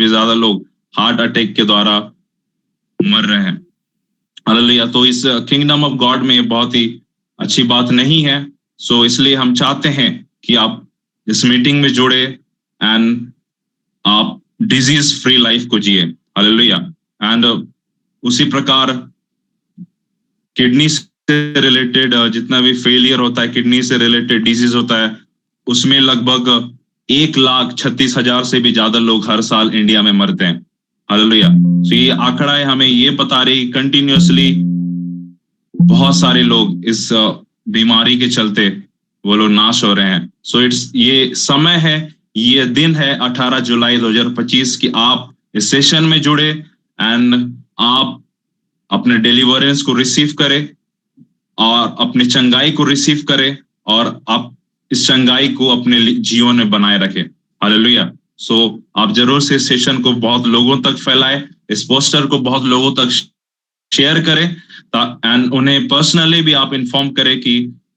भी ज्यादा लोग हार्ट अटैक के द्वारा मर रहे हैं। हालेलुया। तो इस किंगडम ऑफ गॉड में बहुत ही अच्छी बात नहीं है। सो इसलिए हम चाहते हैं कि आप इस मीटिंग में जुड़े एंड आप डिजीज फ्री लाइफ को जिए। हालेलुया। एंड उसी प्रकार किडनी से रिलेटेड जितना भी फेलियर होता है, किडनी से रिलेटेड डिजीज होता है, उसमें लगभग 1,36,000 से भी ज्यादा लोग हर साल इंडिया में मरते हैं। हालेलुया। तो ये आंकड़ा हमें ये बता रही कंटिन्यूअसली बहुत सारे लोग इस बीमारी के चलते वो लोग नाश हो रहे हैं। सो ये समय है, ये दिन है 18 जुलाई 2025 की आप इस सेशन में जुड़े एंड आप अपने डिलीवरेंस को रिसीव करें और अपनी चंगाई को रिसीव करें और आप इस चंगाई को अपने जीवन में बनाए रखें। हालेलुया। सो आप जरूर से सेशन को बहुत लोगों तक फैलाएं, इस पोस्टर को बहुत लोगों तक शेयर करें एंड उन्हें पर्सनली भी आप इन्फॉर्म करें कि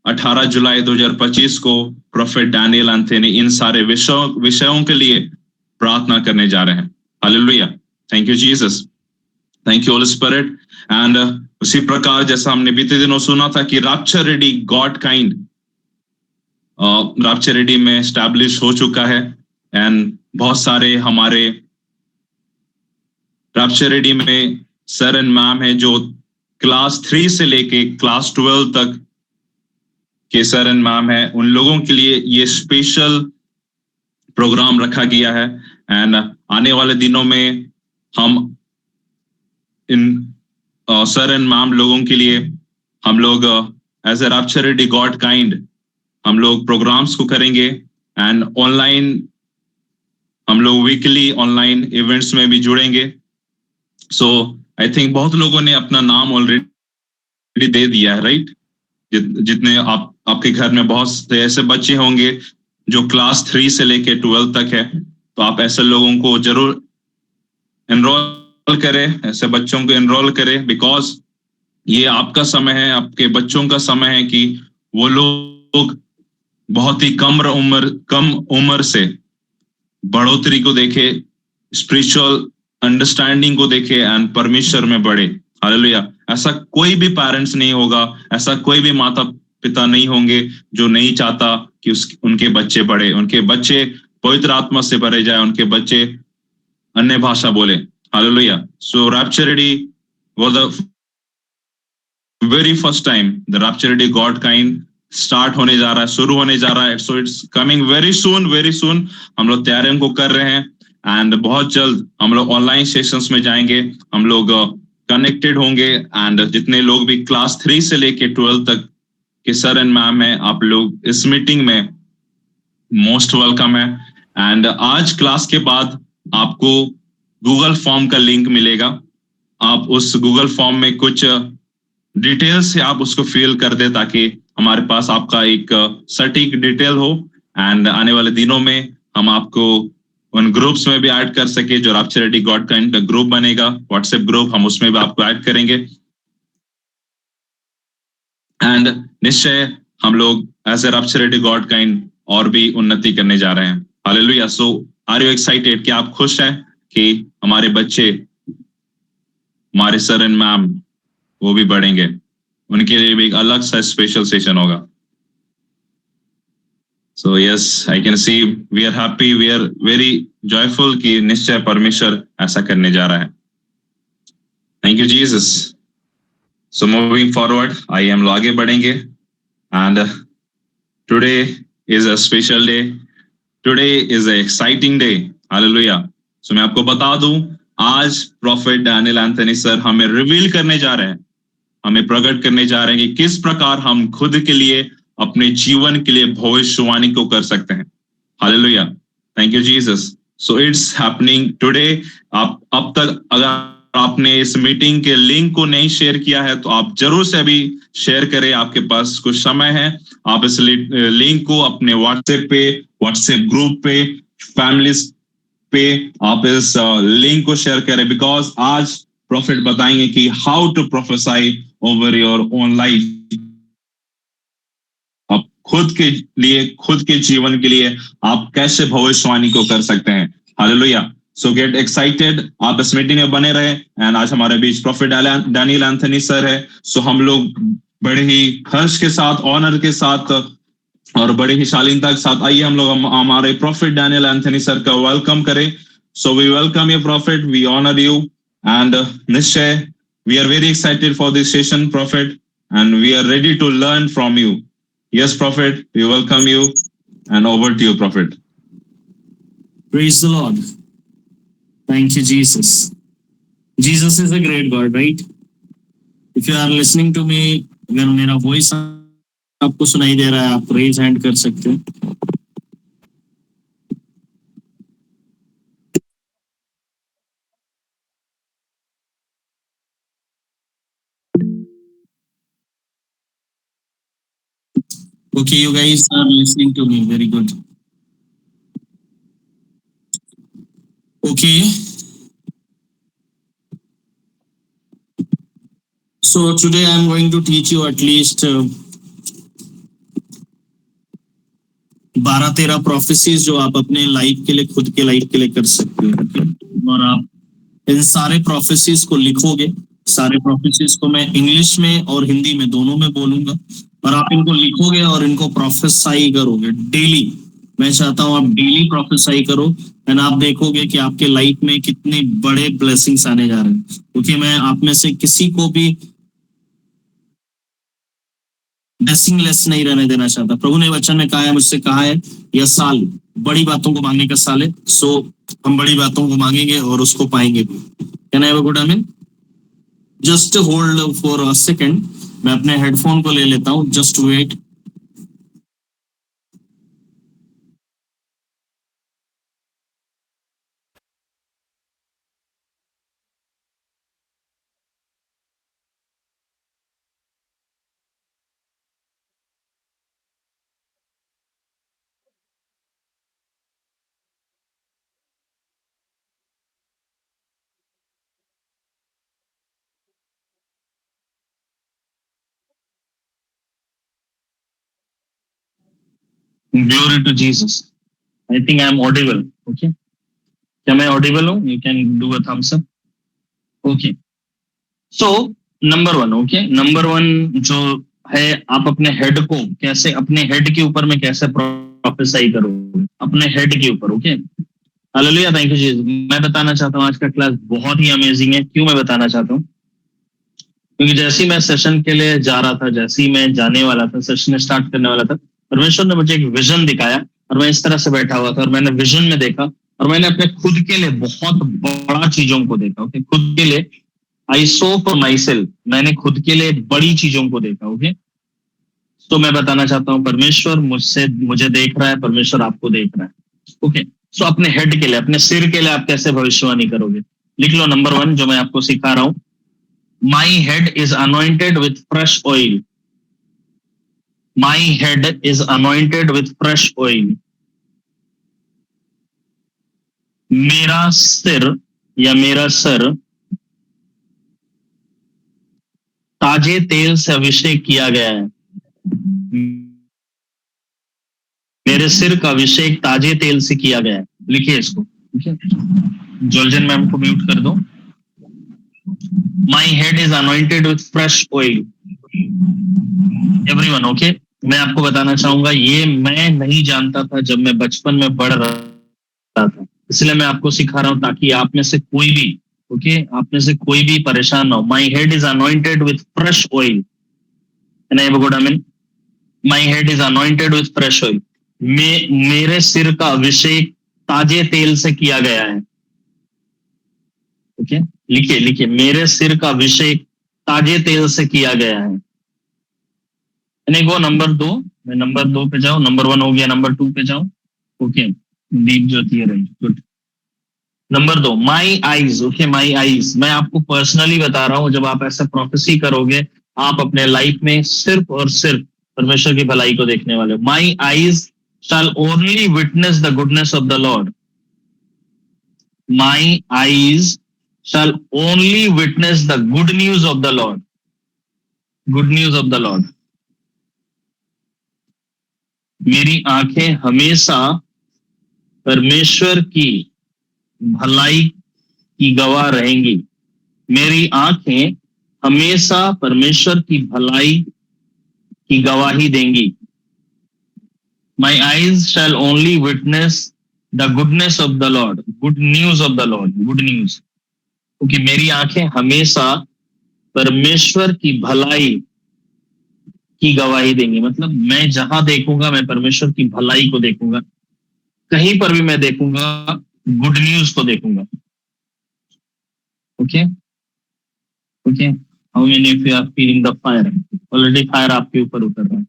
18 जुलाई 2025 को प्रोफेट डैनियल एंथनी इन सारे विषयों के लिए प्रार्थना करने जा रहे हैं। Hallelujah. Thank you Jesus, thank you Holy spirit. And उसी प्रकार जैसा हमने बीते दिनों सुना था कि rapture ready God kind rapture ready में एस्टैब्लिश हो चुका है एंड बहुत सारे हमारे रैप्चर रेडी में सर एंड मैम है जो क्लास 3 से लेके क्लास 12 तक के सर एंड मैम है। उन लोगों के लिए ये स्पेशल प्रोग्राम रखा गया है एंड आने वाले दिनों में हम इन सर एंड मैम लोगों के लिए हम लोग as a rapture ready God kind हम लोग प्रोग्राम्स को करेंगे एंड ऑनलाइन हम लोग वीकली ऑनलाइन इवेंट्स में भी जुड़ेंगे। सो आई थिंक बहुत लोगों ने अपना नाम ऑलरेडी दे दिया है, राइट? जितने आपके घर में बहुत से ऐसे बच्चे होंगे जो क्लास 3 से लेके 12 तक है, तो आप ऐसे लोगों को जरूर एनरोल करें, ऐसे बच्चों को एनरोल करें, बिकॉज ये आपका समय है, आपके बच्चों का समय है कि वो लोग बहुत ही कम उम्र से बढ़ोतरी को देखे, स्पिरिचुअल अंडरस्टैंडिंग को देखे एंड परमेश्वर में बढ़े। हालेलुया। ऐसा कोई भी पेरेंट्स नहीं होगा, ऐसा कोई भी माता पिता नहीं होंगे जो नहीं चाहता कि उनके बच्चे बढ़े, उनके बच्चे पवित्र आत्मा से भरे जाए, उनके बच्चे अन्य भाषा बोले। Hallelujah. So rapture ready was the very first time the rapture ready God kind start होने जा रहा है, शुरू होने जा रहा है। So it's coming very soon. हम लोग तैयारियों को कर रहे हैं एंड बहुत जल्द हम लोग ऑनलाइन सेशंस में जाएंगे, हम लोग कनेक्टेड होंगे एंड जितने लोग भी क्लास 3 से लेके 12 तक के सर एंड मैम है, आप लोग इस मीटिंग में मोस्ट वेलकम है। एंड आज क्लास के बाद आपको गूगल फॉर्म का लिंक मिलेगा, आप उस गूगल फॉर्म में कुछ डिटेल्स से आप उसको फिल कर दे ताकि हमारे पास आपका एक सटीक डिटेल हो एंड आने वाले दिनों में हम आपको उन ग्रुप्स में भी ऐड कर सके। जो रैप्चर रेडी गॉड काइंड का ग्रुप बनेगा, व्हाट्सएप ग्रुप, हम उसमें भी आपको ऐड करेंगे एंड निश्चय हम लोग as a rapture ready God kind और भी उन्नति करने जा रहे हैं। Hallelujah. So are you excited? क्या आप खुश हैं कि हमारे बच्चे, हमारे सर एंड मैम वो भी बढ़ेंगे? उनके लिए भी एक अलग सा स्पेशल सेशन होगा। So yes, I can see we are happy, we are very joyful कि निश्चय परमेश्वर ऐसा करने जा रहा है। Thank you Jesus. So moving forward, I am आगे बढ़ेंगे and today is a special day. Today is an exciting day. Hallelujah. So मैं आपको बता दूं, आज प्रॉफेट डैनियल एंथनी सर हमें रिवील करने जा रहे हैं, हमें प्रकट करने जा रहे हैं कि किस प्रकार हम खुद के लिए, अपने जीवन के लिए भविष्यवाणी को कर सकते हैं। Hallelujah. Thank you Jesus. So it's happening today. आप अब तक अगर आपने इस मीटिंग के लिंक को नहीं शेयर किया है तो आप जरूर से अभी शेयर करें, आपके पास कुछ समय है। आप इस लिंक को अपने व्हाट्सएप ग्रुप पे, फैमिलीज पे आप इस लिंक को शेयर करें, बिकॉज आज प्रॉफिट बताएंगे कि how to prophesy over your own life. आप खुद के लिए, खुद के जीवन के लिए आप कैसे भविष्यवाणी को कर सकते हैं। हालेलुया। सो गेट एक्साइटेड, आप इस मीटिंग में बने रहे। एंड आज हमारे बीच प्रॉफिट डैनियल एंथनी सर है। सो हम लोग बड़े ही हर्ष के साथ, ऑनर के साथ और बड़े ही शालीनता के साथ आइए हम लोग हमारे प्रॉफिट डैनियल एंथनी सर का वेलकम करें। So we welcome you prophet, we honour you and निश्चय we are very excited for this session prophet and we are ready to learn from you. Yes prophet, we welcome you and over to you prophet. Praise the Lord. Thank you, Jesus. Jesus is a great God, right? If you are listening to me, अगर मेरा voice आपको सुनाई दे रहा है, आप raise hand कर सकते हैं। Okay, you guys are listening to me. Very good. Okay. So today I am going to teach you at least 12-13 prophecies जो आप अपने लाइफ के लिए, खुद के लाइफ के लिए कर सकते हो। और आप इन सारे प्रोफेसीज को लिखोगे। सारे प्रोफेसीज को मैं इंग्लिश में और हिंदी में दोनों में बोलूंगा और आप इनको लिखोगे और इनको प्रोफेसाई करोगे डेली। मैं चाहता हूं आप डेली प्रोफेसाई करो एंड आप देखोगे कि आपके लाइफ में कितने बड़े ब्लेसिंग्स आने जा रहे हैं। क्योंकि मैं आप में से किसी को भी ब्लेसिंग लेस नहीं रहने देना चाहता। प्रभु ने वचन में कहा है, मुझसे कहा है, यह साल बड़ी बातों को मांगने का साल है। सो हम बड़ी बातों को मांगेंगे और उसको पाएंगे भी। Can I have a good amen? Just hold for a second, मैं अपने हेडफोन को ले लेता हूं। Just wait. Glory to Jesus. I think I am audible. Okay. क्या मैं ऑडिबल हूँ? You can do a thumbs up. Okay. So number 1, okay, number 1 जो है, आप अपने हेड को कैसे, अपने हेड के ऊपर में कैसे प्रोफेसाई करोगे, अपने हेड के ऊपर। Okay, hallelujah, thank you Jesus. मैं बताना चाहता हूँ आज का क्लास बहुत ही अमेजिंग है। क्यों मैं बताना चाहता हूँ? क्योंकि जैसे ही मैं सेशन के लिए जा रहा था, जैसे ही मैं जाने वाला था, सेशन स्टार्ट करने वाला था, परमेश्वर ने मुझे एक विजन दिखाया और मैं इस तरह से बैठा हुआ था और मैंने विजन में देखा और मैंने अपने खुद के लिए बहुत बड़ा चीजों को देखा। ओके, खुद के लिए, आई सो फॉर माई सेल्फ, मैंने खुद के लिए बड़ी चीजों को देखा। ओके, तो मैं बताना चाहता हूँ परमेश्वर मुझे देख रहा है, परमेश्वर आपको देख रहा है। ओके, सो अपने हेड के लिए, अपने सिर के लिए आप कैसे भविष्यवाणी करोगे? लिख लो नंबर 1 जो मैं आपको सिखा रहा हूँ। My head is anointed with fresh oil. My head is anointed with fresh oil. मेरा सिर या मेरा सर ताजे तेल से अभिषेक किया गया है। मेरे सिर का अभिषेक ताजे तेल से किया गया है। लिखिए इसको। जोलजन मैम को म्यूट कर दो। My head is anointed with fresh oil. Everyone, okay? मैं आपको बताना चाहूंगा, ये मैं नहीं जानता था जब मैं बचपन में बढ़ रहा था, इसलिए मैं आपको सिखा रहा हूं ताकि आप में से कोई भी, ओके, आप में से कोई भी परेशान ना हो। My head is anointed with fresh oil. Can I have a good amen? My head is anointed with fresh oil. मेरे सिर का अभिषेक ताजे तेल से किया गया है। ओके, लिखिए लिखिए, मेरे सिर का अभिषेक ताजे तेल से किया गया है। गो नंबर 2, मैं नंबर 2 पे जाऊं। नंबर 1 हो गया, नंबर 2 पे जाऊं। ओके, दीप ज्योति है, good. Number 2, my eyes. Okay, my eyes, मैं आपको पर्सनली बता रहा हूं, जब आप ऐसा प्रोफेसी करोगे, आप अपने लाइफ में सिर्फ और सिर्फ परमेश्वर की भलाई को देखने वाले हो। My eyes shall only witness the goodness of the Lord. My eyes shall only witness the good news of the Lord. Good news of the Lord. मेरी आंखें हमेशा परमेश्वर की भलाई की गवाह रहेंगी। मेरी आंखें हमेशा परमेश्वर की भलाई की गवाही देंगी। My eyes shall only witness the goodness of the Lord, good news of the Lord, good news. क्योंकि मेरी आंखें हमेशा परमेश्वर की भलाई की गवाही देंगी। मतलब मैं जहां देखूंगा मैं परमेश्वर की भलाई को देखूंगा, कहीं पर भी मैं देखूंगा गुड न्यूज को देखूंगा। Okay okay, how many of you are feeling the fire? Already fire आपके ऊपर उतर रहा है।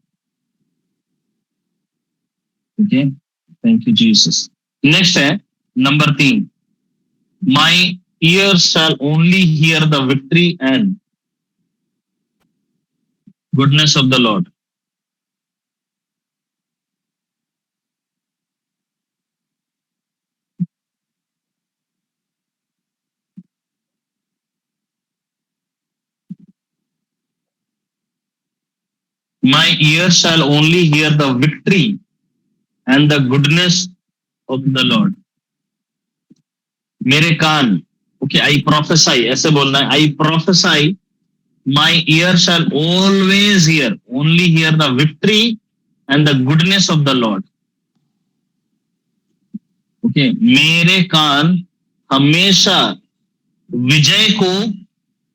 Okay, thank you Jesus. Next है number 3, my ears shall only hear the victory and goodness of the Lord. My ears shall only hear the victory and the goodness of the Lord. मेरे कान, okay, आई प्रोफेसाई, ऐसे बोलना है, I prophesy, my ear shall always hear, only hear the victory and the goodness of the lord. Okay, मेरे कान हमेशा विजय को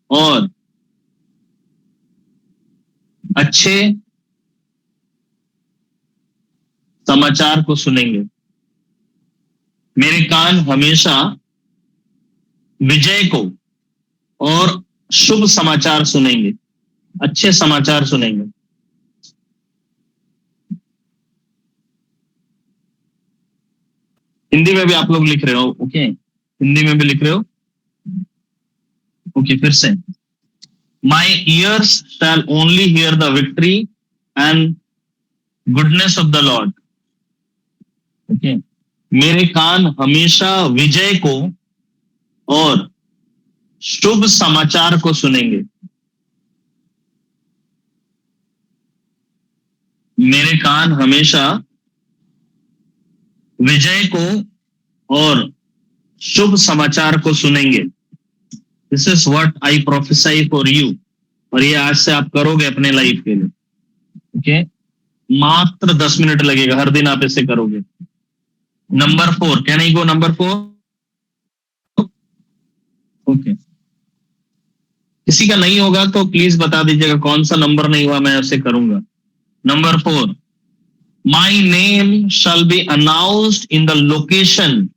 और अच्छे समाचार को सुनेंगे। मेरे कान हमेशा विजय को और शुभ समाचार सुनेंगे, अच्छे समाचार सुनेंगे। हिंदी में भी आप लोग लिख रहे हो? ओके, हिंदी में भी लिख रहे हो? ओके, फिर से, my ears shall only hear the victory and goodness of the lord. Okay, मेरे कान हमेशा विजय को और शुभ समाचार को सुनेंगे। मेरे कान हमेशा विजय को और शुभ समाचार को सुनेंगे। This is what I प्रोफेसाई for you. और ये आज से आप करोगे अपने लाइफ के लिए। ओके, मात्र 10 मिनट लगेगा, हर दिन आप ऐसे करोगे। Number 4, can I go number 4? Okay, किसी का नहीं होगा तो प्लीज बता दीजिएगा कौन सा नंबर नहीं हुआ, मैं ऐसे करूंगा। Number 4, my name shall be announced in the location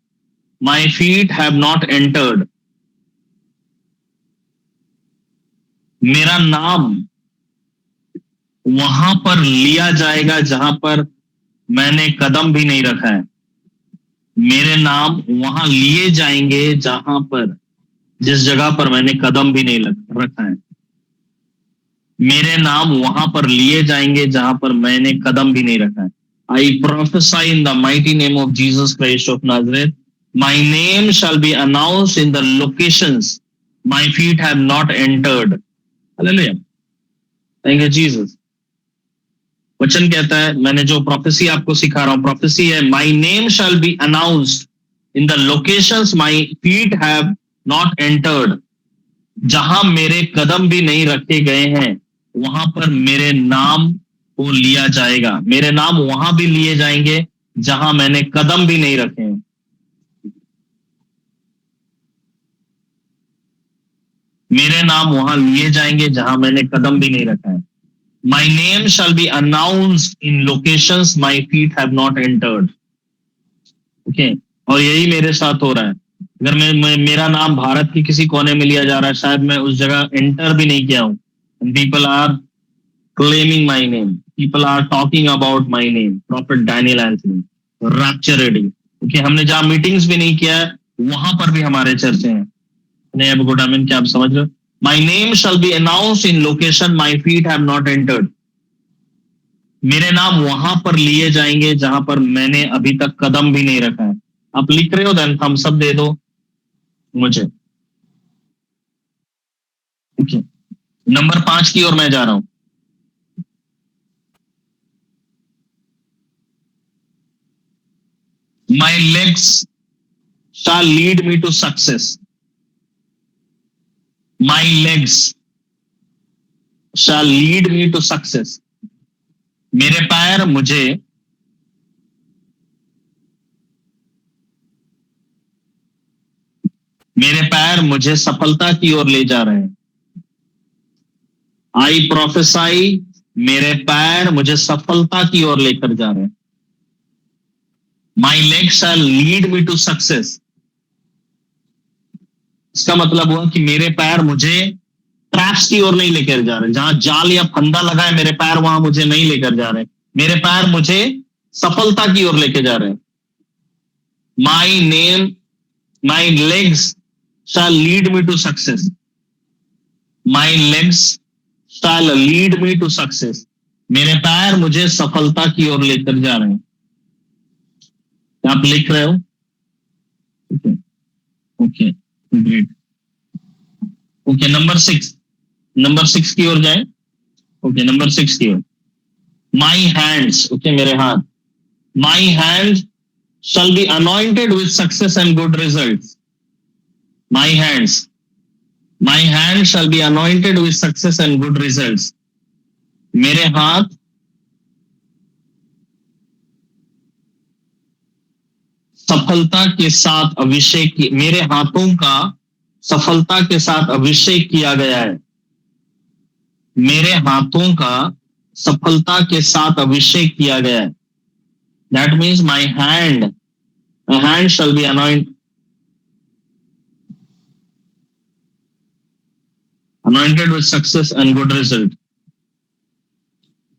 my feet have not entered. मेरा नाम वहां पर लिया जाएगा जहां पर मैंने कदम भी नहीं रखा है। मेरे नाम वहां लिए जाएंगे जहां पर, जिस जगह पर मैंने कदम भी नहीं रखा है। मेरे नाम वहां पर लिए जाएंगे जहां पर मैंने कदम भी नहीं रखा है। I prophesy in the mighty name of Jesus Christ of Nazareth, my name shall be announced in the locations my feet have not entered. Hallelujah, thank you Jesus. वचन कहता है, मैंने जो प्रोफेसी आपको सिखा रहा हूं, प्रोफेसी है, माई name shall be announced in the locations my feet have not entered. जहां मेरे कदम भी नहीं रखे गए हैं वहां पर मेरे नाम को लिया जाएगा। मेरे नाम वहां भी लिए जाएंगे जहां मैंने कदम भी नहीं रखे हैं। मेरे नाम वहां लिए जाएंगे जहां मैंने कदम भी नहीं रखा है। माई name shall be announced in locations my feet have not entered. Okay, और यही मेरे साथ हो रहा है। अगर मेरा नाम भारत के किसी कोने में लिया जा रहा है, शायद मैं उस जगह एंटर भी नहीं किया हूं, people are claiming my name, people are talking about my name, prophet Daniel Anthony, rapture ready. Okay, हमने जहां मीटिंग्स भी नहीं किया है वहां पर भी हमारे चर्चे हैं। क्या आप समझ रहे हो? माई name shall be announced in location my feet have not entered. मेरे नाम वहां पर लिए जाएंगे जहां पर मैंने अभी तक कदम भी नहीं रखा है। आप लिख रहे हो? देन थम्स अप दे दो मुझे। ओके, नंबर 5 की ओर मैं जा रहा हूं। My legs shall lead me to success. My legs shall lead me to success. मेरे पैर मुझे सफलता की ओर ले जा रहे हैं. आई प्रोफेसाई, मेरे पैर मुझे सफलता की ओर लेकर जा रहे हैं. My leg shall lead me to success. इसका मतलब हुआ कि मेरे पैर मुझे ट्रैप्स की ओर नहीं लेकर जा रहे. जहां जाल या फंदा लगा है मेरे पैर, वहां मुझे नहीं लेकर जा रहे. मेरे पैर मुझे सफलता की ओर लेकर जा रहे हैं. My legs shall lead me to success. My legs shall lead me to success. मेरे पैर मुझे सफलता की ओर लेकर जा रहे हैं. आप लिख रहे हो? Okay, great. ओके, नंबर 6 की ओर जाए. ओके, नंबर 6 की ओर. My hands, ओके, मेरे हाथ. My hands shall be anointed with success and good results. My hands shall be anointed with success and good results. मेरे हाथ सफलता के साथ अभिषेक, मेरे हाथों का सफलता के साथ अभिषेक किया गया है. मेरे हाथों का सफलता के साथ अभिषेक किया गया है. That means my hand shall be anointed with success and good result.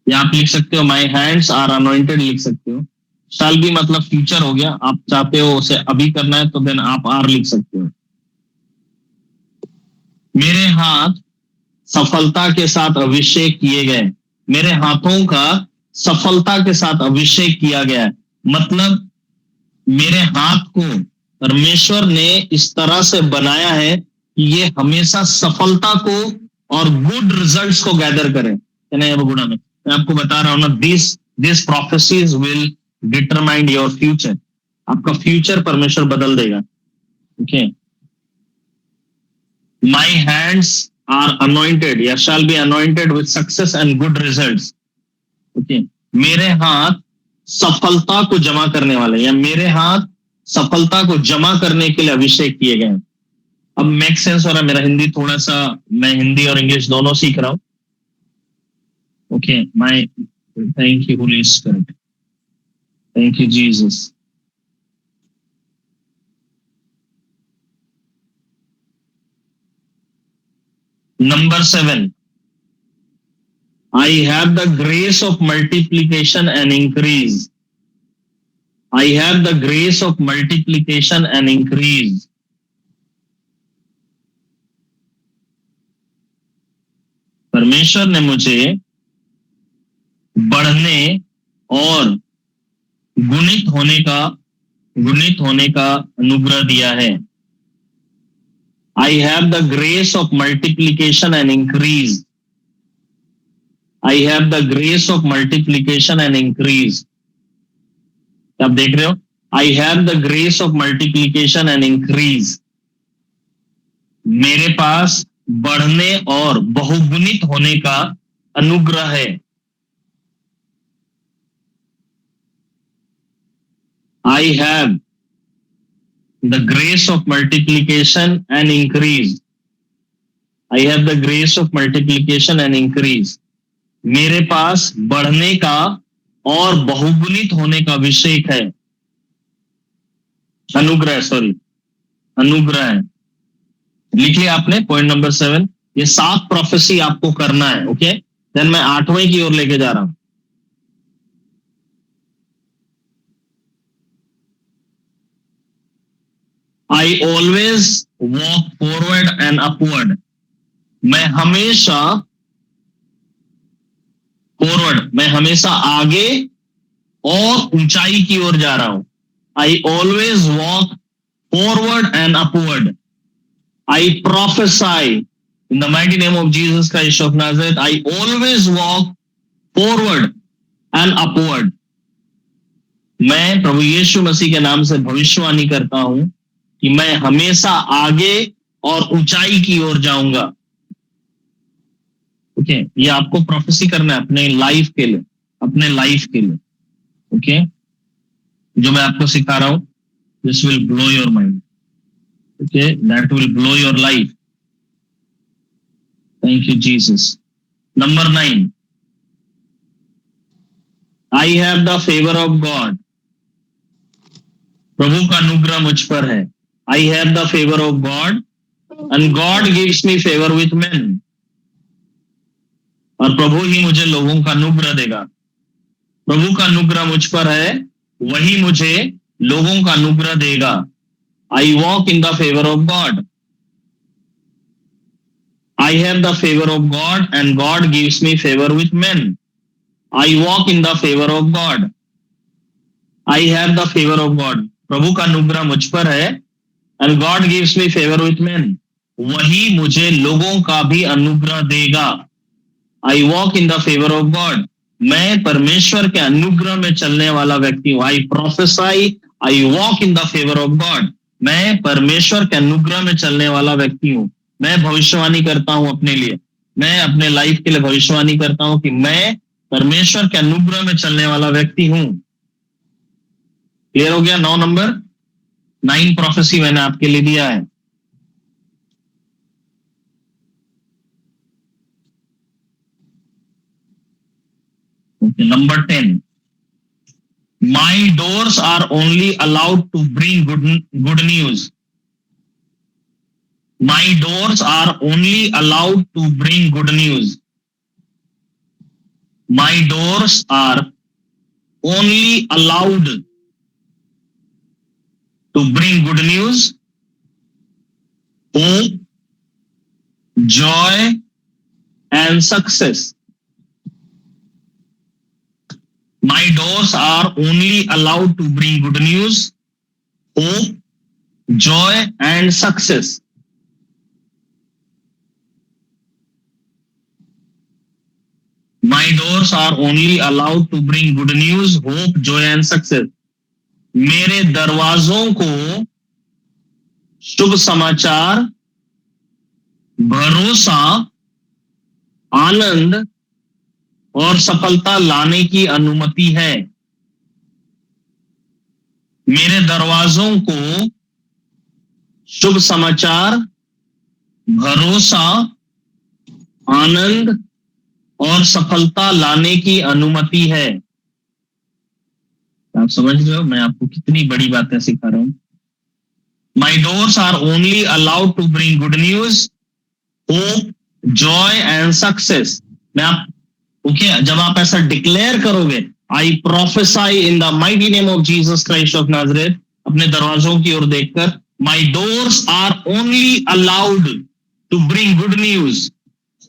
या आप लिख सकते हो my hands are anointed, लिख सकते हो. shall be मतलब फ्यूचर हो गया. आप चाहते हो उसे अभी करना है तो देन आप are लिख सकते हो. मेरे हाथ सफलता के साथ अभिषेक किए गए. मेरे हाथों का सफलता के साथ अभिषेक किया गया है. मतलब मेरे हाथ को परमेश्वर ने इस तरह से बनाया है कि ये हमेशा सफलता को और गुड रिजल्ट्स को गैदर करें. गुणा में मैं आपको बता रहा हूं ना, this prophecies will determine your future. आपका फ्यूचर परमेश्वर बदल देगा. Okay, my hands are anointed या shall be anointed with success and good results. Okay, मेरे हाथ सफलता को जमा करने वाले, या मेरे हाथ सफलता को जमा करने के लिए अभिषेक किए गए. अब मेक सेंस हो रहा है मेरा हिंदी थोड़ा सा, मैं हिंदी और इंग्लिश दोनों सीख रहा हूं. Okay, my thank you Holy spirit, thank you Jesus. Number 7, I have the grace of multiplication and increase. I have the grace of multiplication and increase. परमेश्वर ने मुझे बढ़ने और गुणित होने का अनुग्रह दिया है. I have the grace of multiplication and increase. I have the grace of multiplication and increase. आप देख रहे हो, I have the grace of multiplication and increase. मेरे पास बढ़ने और बहुगुणित होने का अनुग्रह है. I have the grace of multiplication and increase. I have the grace of multiplication and increase. मेरे पास बढ़ने का और बहुगुणित होने का अभिषेक है. अनुग्रह है. लिख लिया आपने पॉइंट नंबर 7. ये 7 प्रोफेसी आपको करना है. ओके, देन मैं 8वें की ओर लेके जा रहा हूं. I always walk forward and upward. मैं हमेशा आगे और ऊंचाई की ओर जा रहा हूं. I always walk forward and upward. I prophesy in the mighty name of Jesus Christ of Nazareth. I always walk forward and upward. मैं प्रभु यीशु मसीह के नाम से भविष्यवाणी करता हूं कि मैं हमेशा आगे और ऊंचाई की ओर जाऊंगा। ओके, ये आपको प्रोफेसी करना है अपने लाइफ के लिए, अपने लाइफ के लिए। ओके, जो मैं आपको सिखा रहा हूं, this will blow your mind. Okay, that will blow your life. Thank you Jesus. Number 9, I have the favour of God. प्रभु का अनुग्रह मुझ पर है। I have the favour of God and God gives me favour with men। और प्रभु ही मुझे लोगों का अनुग्रह देगा। प्रभु का अनुग्रह मुझ पर है, वही मुझे लोगों का अनुग्रह देगा। I walk in the favour of God. I have the favour of God and God gives me favour with men। I walk in the favour of God. I have the favour of God. प्रभु का अनुग्रह मुझ पर है and God gives me favour with men। वही मुझे लोगों का भी अनुग्रह देगा। I walk in the favour of God. मैं परमेश्वर के अनुग्रह में चलने वाला व्यक्ति हूं। I prophesy, I walk in the favour of God. मैं परमेश्वर के अनुग्रह में चलने वाला व्यक्ति हूं। मैं भविष्यवाणी करता हूं अपने लिए, मैं अपने लाइफ के लिए भविष्यवाणी करता हूं कि मैं परमेश्वर के अनुग्रह में चलने वाला व्यक्ति हूं। क्लियर हो गया? 9 नंबर, 9 प्रोफेसी मैंने आपके लिए दिया है। Okay, number 10. My doors are only allowed to bring good news. My doors are only allowed to bring good news. My doors are only allowed to bring good news, hope, joy, and success. My doors are only allowed to bring good news, hope, joy, and success. My doors are only allowed to bring good news, hope, joy, and success. मेरे दरवाजों को शुभ समाचार, भरोसा, आनंद और सफलता लाने की अनुमति है। मेरे दरवाजों को शुभ समाचार, भरोसा, आनंद और सफलता लाने की अनुमति है। आप समझ रहे हो मैं आपको कितनी बड़ी बातें सिखा रहा हूं? My doors are only allowed to bring good news, hope, joy and success. मैं आप ओके, जब आप ऐसा डिक्लेयर करोगे, I prophesy in the mighty name of Jesus Christ of Nazareth, अपने दरवाजों की ओर देखकर, my doors are only allowed to bring good news,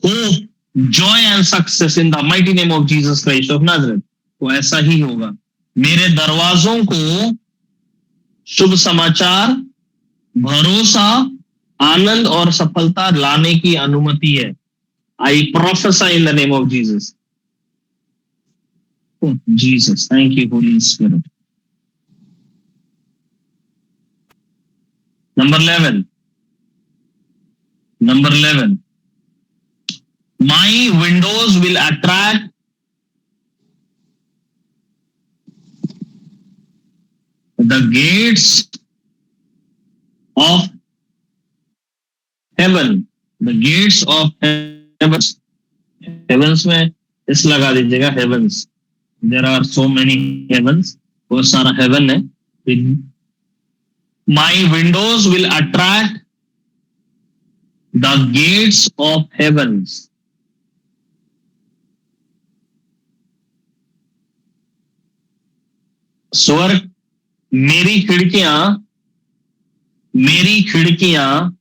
hope, joy and success in the mighty name of Jesus Christ of Nazareth. तो ऐसा ही होगा। मेरे दरवाजों को शुभ समाचार, भरोसा, आनंद और सफलता लाने की अनुमति है। I prophesy in the name of Jesus. Oh, Jesus, thank you, Holy Spirit. Number 11. Number 11. My windows will attract the gates of heaven. The gates of heavens. Heavens में इस लगा दीजिएगा, heavens. There are so many heavens. बहुत सारा heaven है। My windows will attract the gates of heavens. स्वर्ग, मेरी खिड़कियां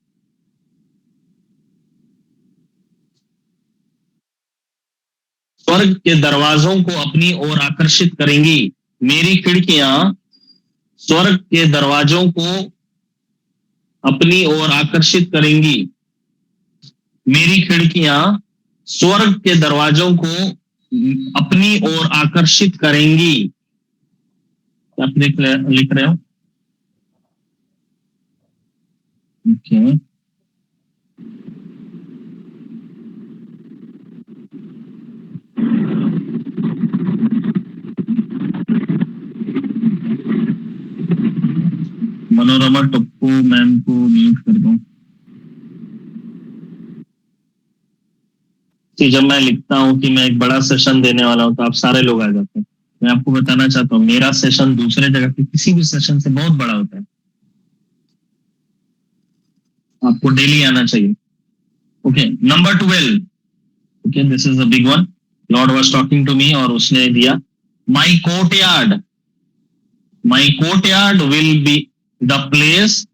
स्वर्ग के दरवाजों को अपनी ओर आकर्षित करेंगी। मेरी खिड़कियां स्वर्ग के दरवाजों को अपनी ओर आकर्षित करेंगी। मेरी खिड़कियां स्वर्ग के दरवाजों को अपनी ओर आकर्षित करेंगी। आप लिख रहे हो? ओके, मनोरमा टप्पू मैम को म्यूट कर दो। कि जब मैं लिखता हूँ कि मैं एक बड़ा सेशन देने वाला हूँ तो आप सारे लोग आ जाते हैं। मैं आपको बताना चाहता हूँ मेरा सेशन दूसरे जगह के किसी भी सेशन से बहुत बड़ा होता है। आपको डेली आना चाहिए। Okay, number 12। Okay, this is a big one. Lord was talking to me और उसने दिया, my courtyard, my courtyard will be the place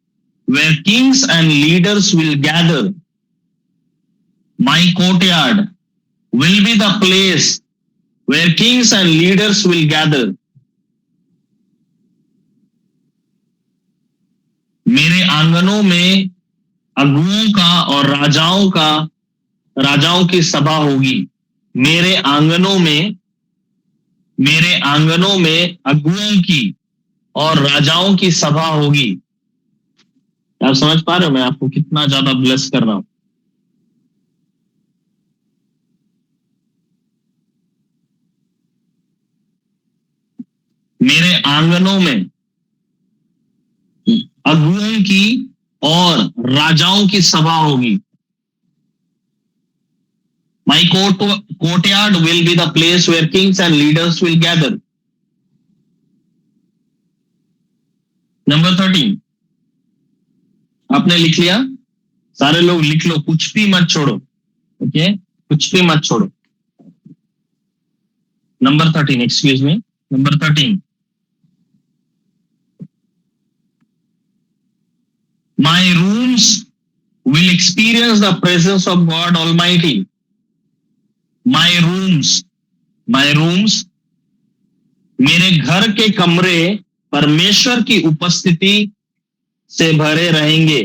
where kings and leaders will gather. My courtyard will be the place where kings and leaders will gather. मेरे आंगनों में अगुओं का और राजाओं की सभा होगी। मेरे आंगनों में अगुओं की और राजाओं की सभा होगी। आप समझ पा रहे हो मैं आपको कितना ज्यादा ब्लेस कर रहा हूं। मेरे आंगनों में अगुओं की और राजाओं की सभा होगी। My courtyard will be the place where kings and leaders will gather. Number 13. आपने लिख लिया? सारे लोग लिख लो, कुछ भी मत छोड़ो। ओके, कुछ भी मत छोड़ो। Number 13, excuse me. Number 13. My rooms will experience the presence of God Almighty. My rooms, मेरे घर के कमरे परमेश्वर की उपस्थिति से भरे रहेंगे।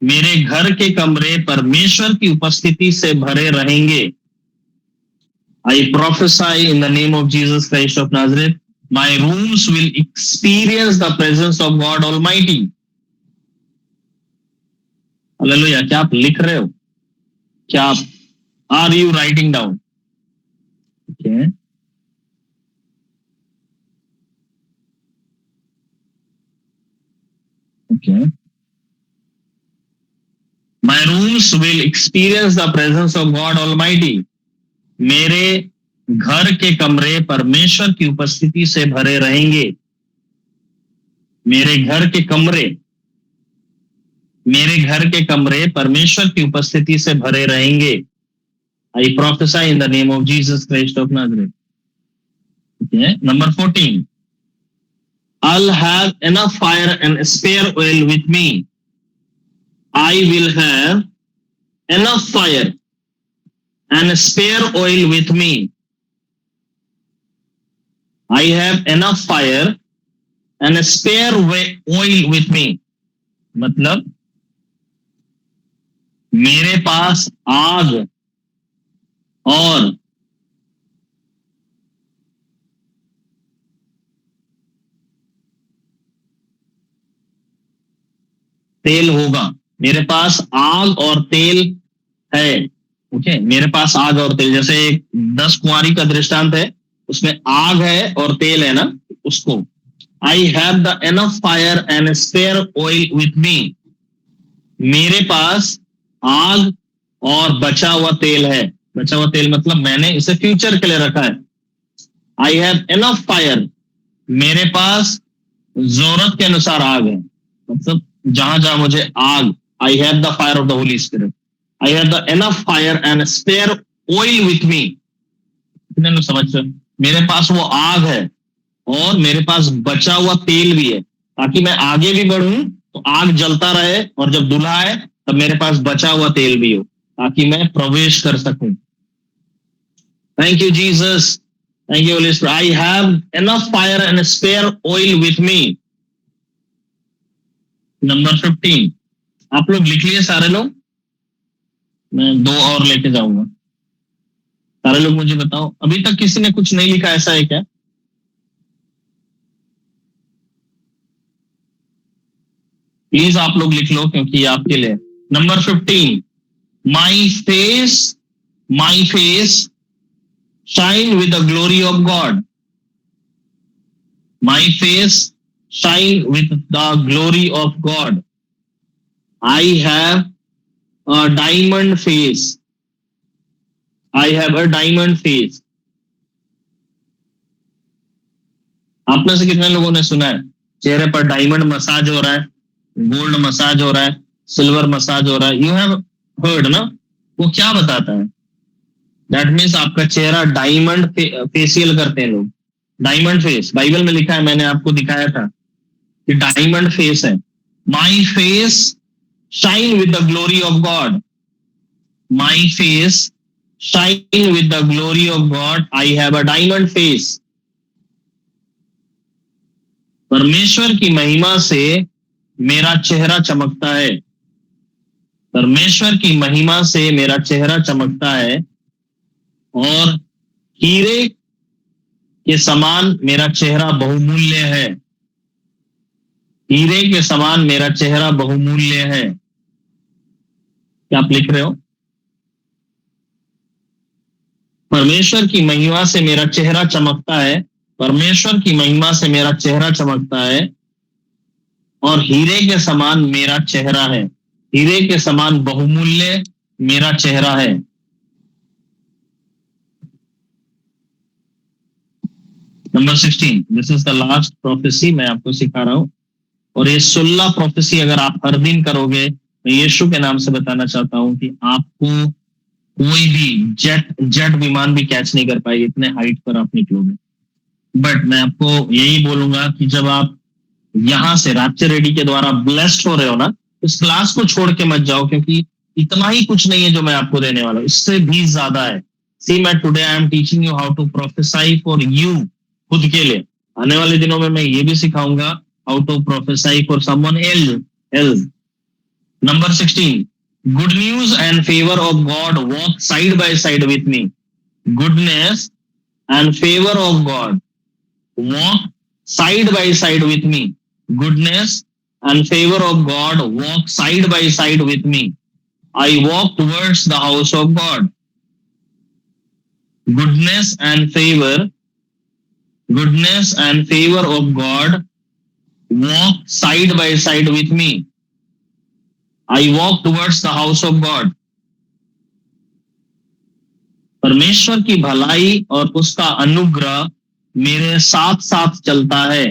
मेरे घर के कमरे परमेश्वर की उपस्थिति से भरे रहेंगे। I prophesy in the name of Jesus Christ of Nazareth, my rooms will experience the presence of God Almighty. Hallelujah. क्या आप लिख रहे हो? क्या आप are you writing down? Okay. Okay. My rooms will experience the presence of God Almighty. मेरे घर के कमरे परमेश्वर की उपस्थिति से भरे रहेंगे। मेरे घर के कमरे परमेश्वर की उपस्थिति से भरे रहेंगे। I prophesy in the name of Jesus Christ of Nazareth. Okay. Number 14. I'll have enough fire and spare oil with me. I will have enough fire and spare oil with me. I have enough fire and spare oil with me. मतलब मेरे पास आग और तेल होगा। मेरे पास आग और तेल है। ओके, मेरे पास आग और तेल, जैसे एक 10 कुंवारी का दृष्टांत है, उसमें आग है और तेल है ना, उसको I have the enough fire and spare oil with me. मेरे पास आग और बचा हुआ तेल है। बचा हुआ तेल मतलब मैंने इसे फ्यूचर के लिए रखा है। I have enough fire, मेरे पास जरूरत के अनुसार आग है। मतलब जहां जहां मुझे आग, I have the fire of the Holy Spirit. I have the enough fire and spare oil with me. कितने लोग समझ रहे? मेरे पास वो आग है और मेरे पास बचा हुआ तेल भी है, ताकि मैं आगे भी बढ़ूं तो आग जलता रहे, और जब दूल्हा है तब मेरे पास बचा हुआ तेल भी हो, ताकि मैं प्रवेश कर सकूं। Thank you Jesus, thank you Holy Spirit. I have enough fire and spare oil with me. Number 15। आप लोग लिख लिए सारे लोग? मैं 2 और लेके जाऊंगा। सारे लोग मुझे बताओ, अभी तक किसी ने कुछ नहीं लिखा, ऐसा है क्या? प्लीज आप लोग लिख लो क्योंकि ये आपके लिए। Number 15, my face shine with the glory of God. My face shine with the glory of God. I have a diamond face. I have a diamond face. आप में से कितने लोगों ने सुना है चेहरे पर डायमंड मसाज हो रहा है, गोल्ड मसाज हो रहा है, सिल्वर मसाज हो रहा है? यू हैव हर्ड ना? वो क्या बताता है? दैट मीन्स आपका चेहरा डायमंड फेशियल करते हैं लोग। डायमंड फेस बाइबल में लिखा है, मैंने आपको दिखाया था कि डायमंड फेस है। My face shine with the glory of God. My face shine with the glory of God. I have a diamond face. परमेश्वर की महिमा से मेरा चेहरा चमकता है। परमेश्वर की महिमा से मेरा चेहरा चमकता है और हीरे के समान मेरा चेहरा बहुमूल्य है। हीरे के समान मेरा चेहरा बहुमूल्य है। क्या आप लिख रहे हो? परमेश्वर की महिमा से मेरा चेहरा चमकता है। परमेश्वर की महिमा से मेरा चेहरा चमकता है और हीरे के समान मेरा चेहरा है। हीरे के समान बहुमूल्य मेरा चेहरा है। Number 16, this is the last prophecy मैं आपको सिखा रहा हूं। और ये 16 प्रोफेसी अगर आप हर दिन करोगे, मैं यीशु के नाम से बताना चाहता हूं कि आपको कोई भी जेट विमान भी कैच नहीं कर पाएगी, इतने हाइट पर आप निकलोगे। बट मैं आपको यही बोलूंगा कि जब आप यहां से रैप्चर रेडी के द्वारा ब्लेस्ड हो रहे हो ना, इस क्लास को छोड़ के मत जाओ, क्योंकि इतना ही कुछ नहीं है जो मैं आपको देने वाला हूं, इससे भी ज्यादा है। सी मैं today I am teaching you how to prophesy for you, खुद के लिए। आने वाले दिनों में मैं ये भी सिखाऊंगा how to prophesy for someone else. Number 16, good news and favour of God walk side by side with me. Goodness and favour of God walk side by side with me. Goodness and favor of God walk side by side with me. I walk towards the house of God. Goodness and favor of God walk side by side with me. I walk towards the house of God. परमेश्वर की भलाई और उसका अनुग्रह मेरे साथ साथ चलता है।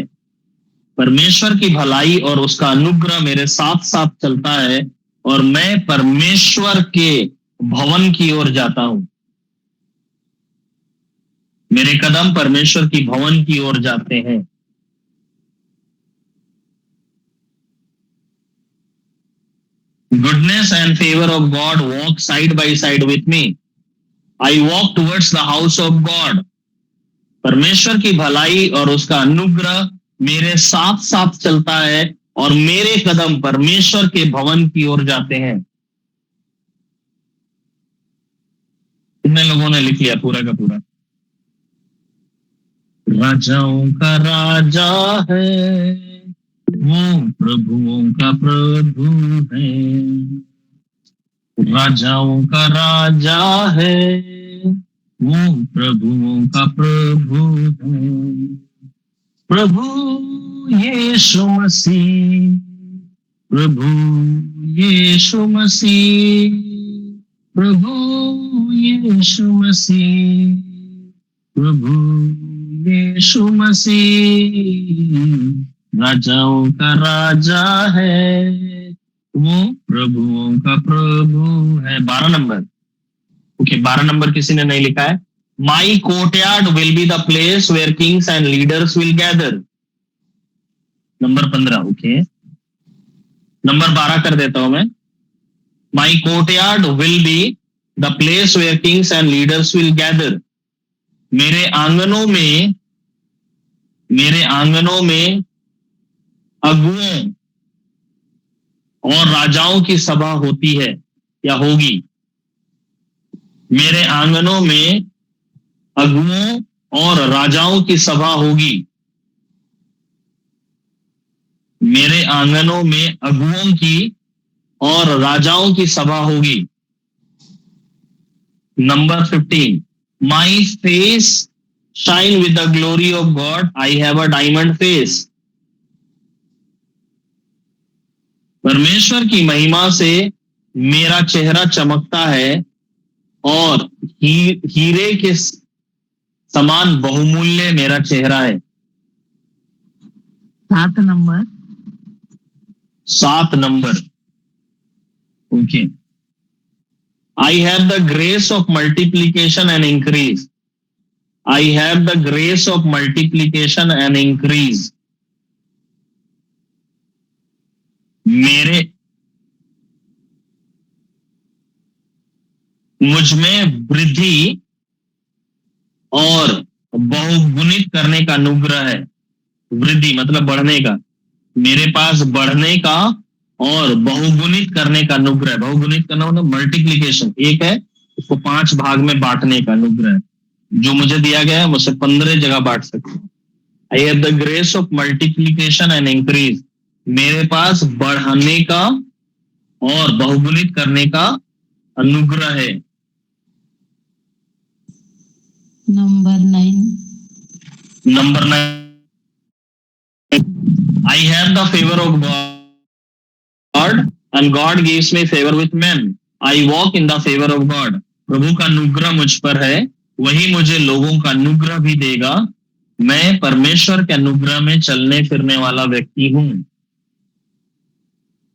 परमेश्वर की भलाई और उसका अनुग्रह मेरे साथ साथ चलता है और मैं परमेश्वर के भवन की ओर जाता हूं। मेरे कदम परमेश्वर की भवन की ओर जाते हैं। Goodness and favor of God walk side by side with me. I walk towards the house of God. परमेश्वर की भलाई और उसका अनुग्रह मेरे साथ साथ चलता है और मेरे कदम परमेश्वर के भवन की ओर जाते हैं। कितने लोगों ने लिख लिया पूरा का पूरा? राजाओं का राजा है, वो प्रभुओं का प्रभु है। राजाओं का राजा है, वो प्रभुओं का प्रभु है। प्रभु यीशु मसीह, प्रभु यीशु मसीह, प्रभु यीशु मसीह, प्रभु यीशु मसीह। राजाओं का राजा है, वो प्रभुओं का प्रभु है। 12 नंबर। ओके, 12 नंबर किसी ने नहीं लिखा है। My courtyard will be the place where kings and leaders will gather. Number 15। Okay, number 12 कर देता हूं मैं। My courtyard will be the place where kings and leaders will gather. मेरे आंगनों में अगुओं और राजाओं की सभा होती है या होगी। मेरे आंगनों में अगुओं और राजाओं की सभा होगी। मेरे आंगनों में अगुओं की और राजाओं की सभा होगी। Number 15, my face shine with the glory of God, I have a diamond face. परमेश्वर की महिमा से मेरा चेहरा चमकता है और हीरे के समान बहुमूल्य मेरा चेहरा है। 7 number, okay. I have the grace of multiplication and increase. I have the grace of multiplication and increase. मुझ में वृद्धि और बहुगुणित करने का अनुग्रह है। वृद्धि मतलब बढ़ने का, मेरे पास बढ़ने का और बहुगुणित करने का अनुग्रह। बहुगुणित करना मतलब मल्टीप्लीकेशन, एक है उसको 5 भाग में बांटने का अनुग्रह। जो मुझे दिया गया है मुझसे 15 जगह बांट सकते हैं। आई have the grace of multiplication and increase. मेरे पास बढ़ाने का और बहुगुणित करने का अनुग्रह है। Number 9, I have the favor of God and God gives me favor with men. I walk in the favor of God. प्रभु का अनुग्रह मुझ पर है, वही मुझे लोगों का अनुग्रह भी देगा। मैं परमेश्वर के अनुग्रह में चलने फिरने वाला व्यक्ति हूँ।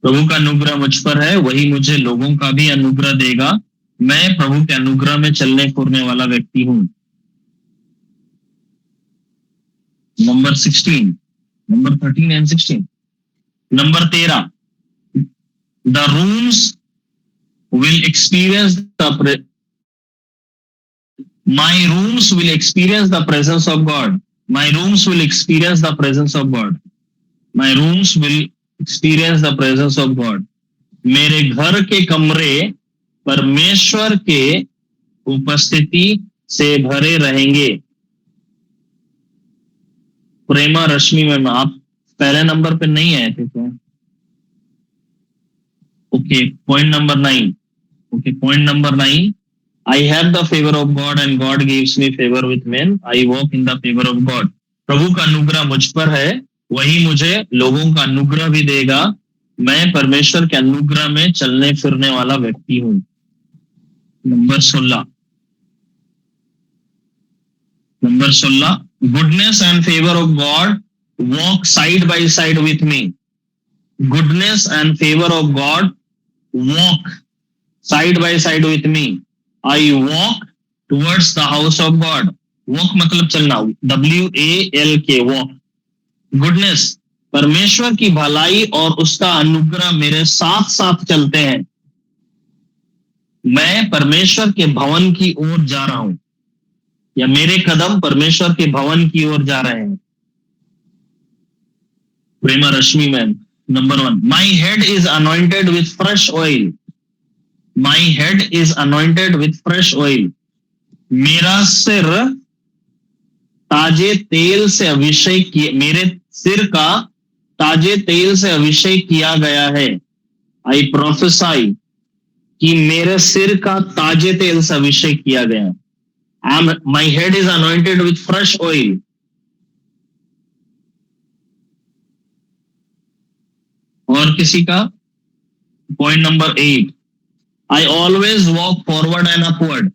प्रभु का अनुग्रह मुझ पर है, वही मुझे लोगों का भी अनुग्रह देगा। मैं प्रभु के अनुग्रह में चलने फिरने वाला व्यक्ति हूँ। Number 16, number 13 and 16। Number 13, the rooms will experience my rooms will experience the presence of God. My rooms will experience the presence of God. My rooms will experience the presence of God. मेरे घर के कमरे परमेश्वर के उपस्थिति से भरे रहेंगे। प्रेमा रश्मि मैम, आप पहले नंबर पे नहीं आए थे क्या? Okay, point number 9। Okay, point number 9, I have the favor of God and God gives me favor with men. I walk in the favor of God. प्रभु का अनुग्रह मुझ पर है, वही मुझे लोगों का अनुग्रह भी देगा। मैं परमेश्वर के अनुग्रह में चलने फिरने वाला व्यक्ति हूँ। Number 16, number 16, goodness and favor of God walk side by side with me. Goodness and favor of God walk side by side with me. I walk towards the house of God. Walk मतलब चलना, WALK, walk। Goodness, परमेश्वर की भलाई और उसका अनुग्रह मेरे साथ साथ चलते हैं। मैं परमेश्वर के भवन की ओर जा रहा हूं, या मेरे कदम परमेश्वर के भवन की ओर जा रहे हैं। प्रेमा रश्मि ma'am, number 1, my head is anointed with fresh oil. My head is anointed with fresh oil. मेरा सिर ताजे तेल से अभिषेक किया, मेरे सिर का ताजे तेल से अभिषेक किया गया है। I prophesy कि मेरे सिर का ताजे तेल से अभिषेक किया गया। My head is anointed with fresh oil. और किसी का? Point number 8, I always walk forward and upward.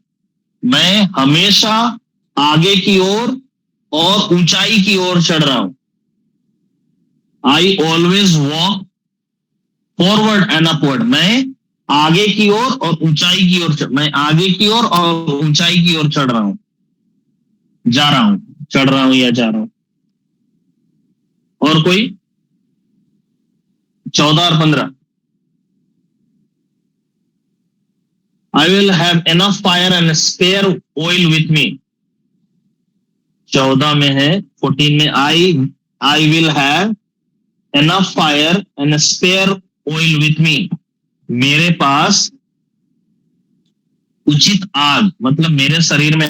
मैं हमेशा आगे की ओर और ऊंचाई की ओर चढ़ रहा हूं। I always walk forward and upward. मैं आगे की ओर और ऊंचाई की ओर, मैं आगे की ओर और ऊंचाई की ओर चढ़ रहा हूं, जा रहा हूं, चढ़ रहा हूं या जा रहा हूं। और कोई? 14 और 15, I will have enough fire and spare oil with me. 14 में है, 14 में I will have enough fire and spare oil with me. मेरे पास उचित आग, मतलब मेरे शरीर में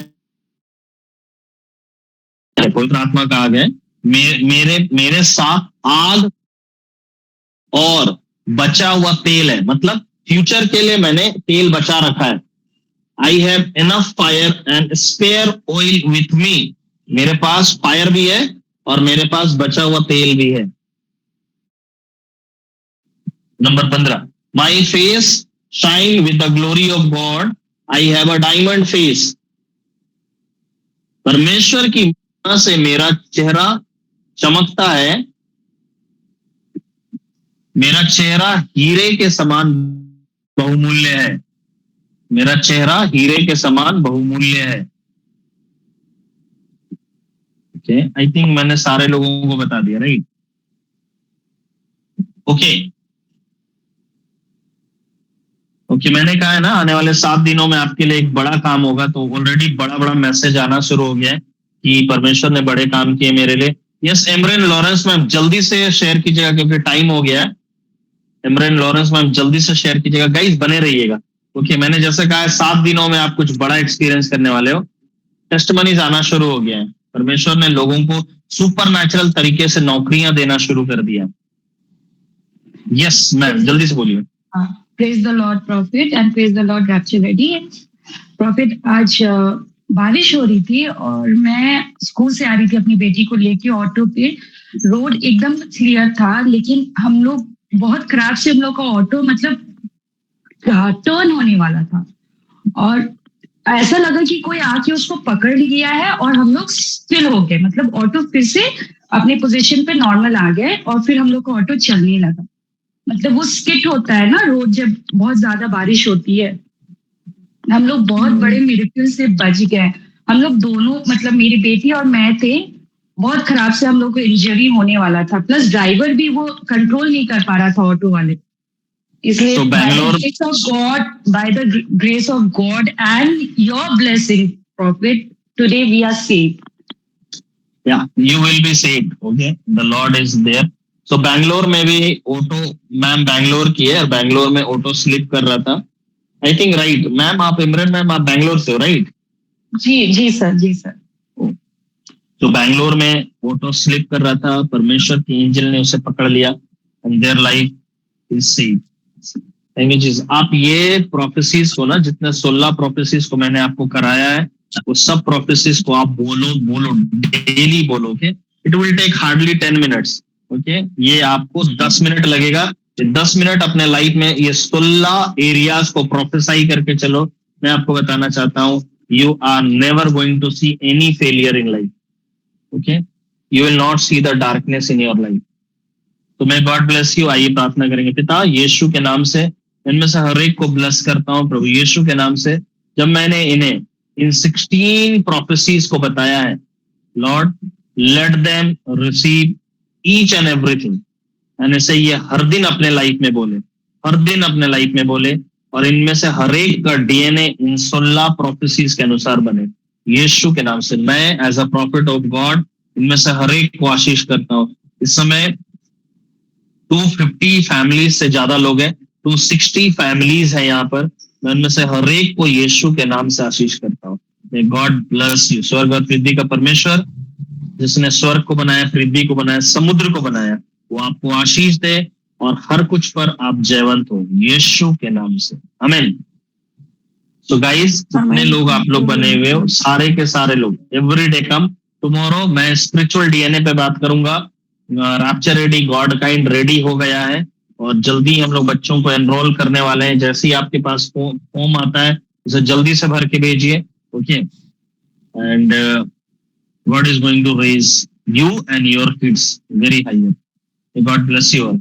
पवित्र आत्मा का आग है, मेरे साथ आग और बचा हुआ तेल है, मतलब फ्यूचर के लिए मैंने तेल बचा रखा है. I have enough fire and spare oil with me. मेरे पास फायर भी है और मेरे पास बचा हुआ तेल भी है. Number 15, my face shine with the glory of God. I have a diamond face. परमेश्वर की महिमा से मेरा चेहरा चमकता है. मेरा चेहरा हीरे के समान बहुमूल्य है. मेरा चेहरा हीरे के समान बहुमूल्य है. ओके, आई थिंक मैंने सारे लोगों को बता दिया, राइट? ओके ओके, मैंने कहा है ना आने वाले 7 दिनों में आपके लिए एक बड़ा काम होगा. तो ऑलरेडी बड़ा बड़ा मैसेज आना शुरू हो गया है कि परमेश्वर ने बड़े काम किए मेरे लिए. यस, एमरेन लॉरेंस मैम जल्दी से शेयर कीजिएगा क्योंकि टाइम हो गया है. एमरेन लॉरेंस मैम जल्दी से शेयर कीजिएगा. गाइस बने रहिएगा. ओके, मैंने जैसे कहा है 7 दिनों में आप कुछ बड़ा एक्सपीरियंस करने वाले हो. टेस्टमनीज आना शुरू हो गया है. परमेश्वर ने लोगों को सुपर नेचुरल तरीके से नौकरियां देना शुरू कर दिया. यस मैम, जल्दी से बोलिए. Praise the Lord profit and praise the Lord rapture ready. Profit, आज बारिश हो रही थी और मैं स्कूल से आ रही थी अपनी बेटी को लेके ऑटो पे. रोड एकदम क्लियर था लेकिन हम लोग बहुत खराब से हम लोग का ऑटो मतलब टर्न होने वाला था और ऐसा लगा कि कोई आके उसको पकड़ लिया है और हम लोग स्टिल हो गए. मतलब ऑटो फिर से अपने पोजीशन पे नॉर्मल आ गए और फिर हम लोग का ऑटो चलने लगा. मतलब वो स्किट होता है ना रोड जब बहुत ज्यादा बारिश होती है. हम लोग बहुत बड़े मिरेकल से बच गए. हम लोग दोनों मतलब मेरी बेटी और मैं थे. बहुत खराब से हम लोग को इंजरी होने वाला था. प्लस ड्राइवर भी वो कंट्रोल नहीं कर पा रहा था ऑटो वाले. इसलिए तो Bangalore by the grace of God and your blessing, Prophet, today we are saved. Yeah, you will be saved. Okay, the Lord is there. So Bangalore में भी ऑटो, मैम बैंगलोर की है, बैंगलोर में ऑटो स्लिप कर रहा था. आई थिंक राइट मैम, आप Imran ma'am आप बैंगलोर से हो, राइट? जी सर, जी सर. तो बैंगलोर में ऑटो स्लिप कर रहा था. परमेश्वर की एंजल ने उसे पकड़ लिया and their life is saved. Thank you Jesus. आप ये प्रोफेसीज को ना, जितने 16 प्रोफेसीज को मैंने आपको कराया है, वो सब प्रोफेसीज को आप बोलो डेली बोलो. Okay, it will take hardly 10 minutes. Okay, ये आपको 10 मिनट लगेगा. 10 मिनट अपने लाइफ में ये 16 एरियाज को प्रोफेसाई करके चलो. मैं आपको बताना चाहता हूँ, you are never going to see any failure in life. Okay, you will not see the darkness in your life. तो मैं गॉड ब्लेस यू. आइए प्रार्थना करेंगे. पिता, यीशु के नाम से इनमें से हर एक को ब्लेस करता हूँ प्रभु यीशु के नाम से. जब मैंने इन्हें इन 16 प्रोफेसीज को बताया है, Lord let them receive each and everything. And ऐसे ये हर दिन अपने लाइफ में बोले, हर दिन अपने लाइफ में बोले, और इनमें से हर एक का डीएनए इन 16 प्रोफेसीज के अनुसार बने. यीशु के नाम से मैं as a prophet of God इनमें से हर एक को आशीष करता हूँ. इस समय 250 फैमिलीज से ज्यादा लोग हैं, 260 फैमिलीज है यहाँ पर. मैं उनमें से हर एक को यीशु के नाम से आशीष करता हूँ. May God bless you. स्वर्ग और पृथ्वी का परमेश्वर, जिसने स्वर्ग को बनाया, पृथ्वी को बनाया, समुद्र को बनाया, वो आपको आशीष दे और हर कुछ पर आप जयवंत हो यीशु के नाम से. आमीन. सो गाइस, जितने लोग आप लोग बने हुए हो, सारे के सारे लोग, एवरी डे कम. टुमारो मैं स्पिरिचुअल डीएनए पे बात करूंगा. Rapture ready, God kind ready हो गया है और जल्दी हम लोग बच्चों को एनरोल करने वाले हैं. जैसे ही आपके पास फॉर्म आता है उसे जल्दी से भर के भेजिए. Okay, and God is going to raise you and your kids very higher. May God bless you all.